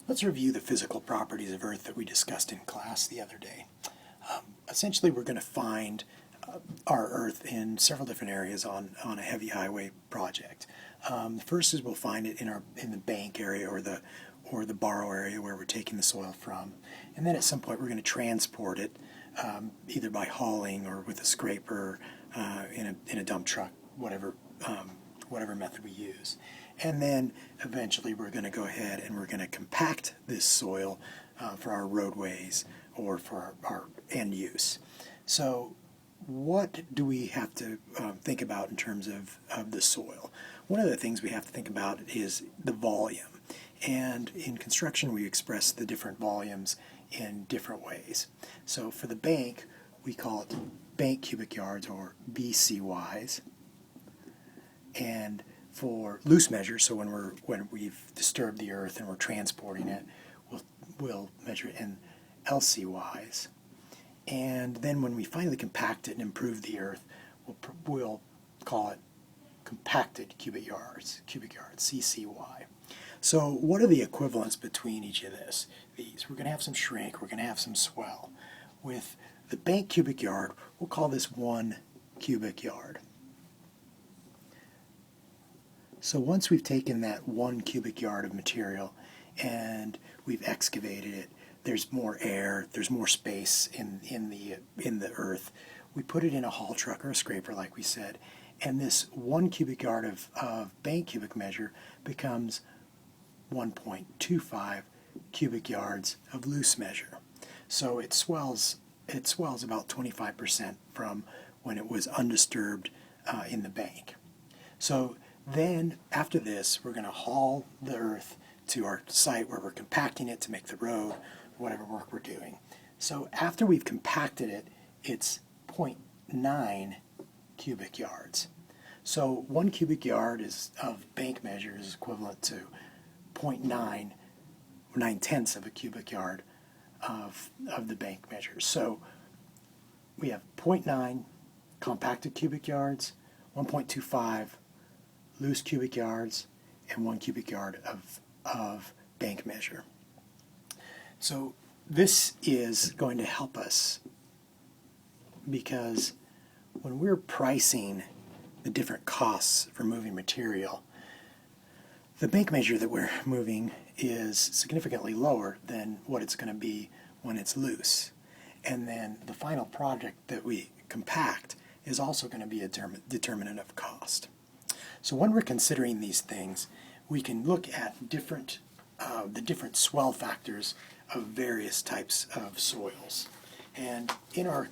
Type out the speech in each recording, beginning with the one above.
Let's review the physical properties of Earth that we discussed in class the other day. Essentially, we're going to find our Earth in several different areas on a heavy highway project. The first is we'll find it in the bank area or the borrow area where we're taking the soil from, and then at some point we're going to transport it either by hauling or with a scraper in a dump truck, whatever method we use. And then eventually we're going to go ahead and we're going to compact this soil for our roadways or for our end use. So what do we have to think about in terms of the soil? One of the things we have to think about is the volume. And in construction we express the different volumes in different ways. So for the bank, we call it bank cubic yards or BCYs. And for loose measures, so when we've disturbed the earth and we're transporting it, we'll measure it in LCYs. And then when we finally compact it and improve the earth, we'll call it compacted cubic yards, CCY. So what are the equivalents between each of these? We're going to have some shrink, we're going to have some swell. With the bank cubic yard, we'll call this 1 cubic yard. So once we've taken that 1 cubic yard of material and we've excavated it, there's more air, there's more space in the earth. We put it in a haul truck or a scraper, like we said, and this 1 cubic yard of bank cubic measure becomes 1.25 cubic yards of loose measure. So it swells about 25% from when it was undisturbed in the bank. So then, after this, we're going to haul the earth to our site where we're compacting it to make the road, whatever work we're doing. So after we've compacted it, it's 0.9 cubic yards. So 1 cubic yard of bank measure is equivalent to 0.9, or 9/10 of a cubic yard of the bank measure. So we have 0.9 compacted cubic yards, 1.25 loose cubic yards, and 1 cubic yard of bank measure. So this is going to help us because when we're pricing the different costs for moving material, the bank measure that we're moving is significantly lower than what it's going to be when it's loose. And then the final project that we compact is also going to be a determinant of cost. So when we're considering these things, we can look at the different swell factors of various types of soils. And in our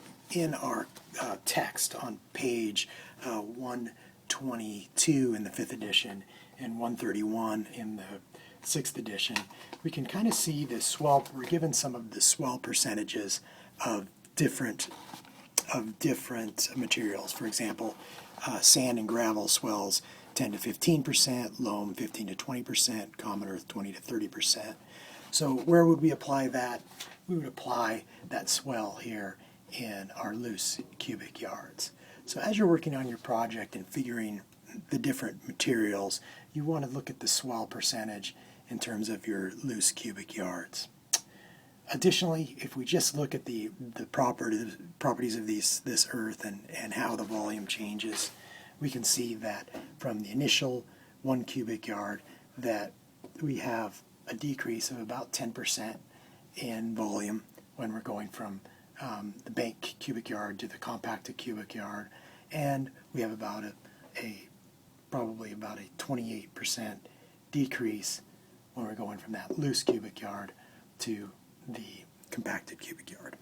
text on page 122 in the 5th edition and 131 in the 6th edition, we can kind of see the swell. We're given some of the swell percentages of different materials. For example, sand and gravel swells 10 to 15%, loam 15 to 20%, common earth 20 to 30%. So where would we apply that? We would apply that swell here in our loose cubic yards. So as you're working on your project and figuring the different materials, you want to look at the swell percentage in terms of your loose cubic yards. Additionally, if we just look at the properties of this earth and how the volume changes, we can see that from the initial 1 cubic yard that we have a decrease of about 10% in volume when we're going from the bank cubic yard to the compacted cubic yard, and we have about probably about a 28% decrease when we're going from that loose cubic yard to the compacted cubic yard.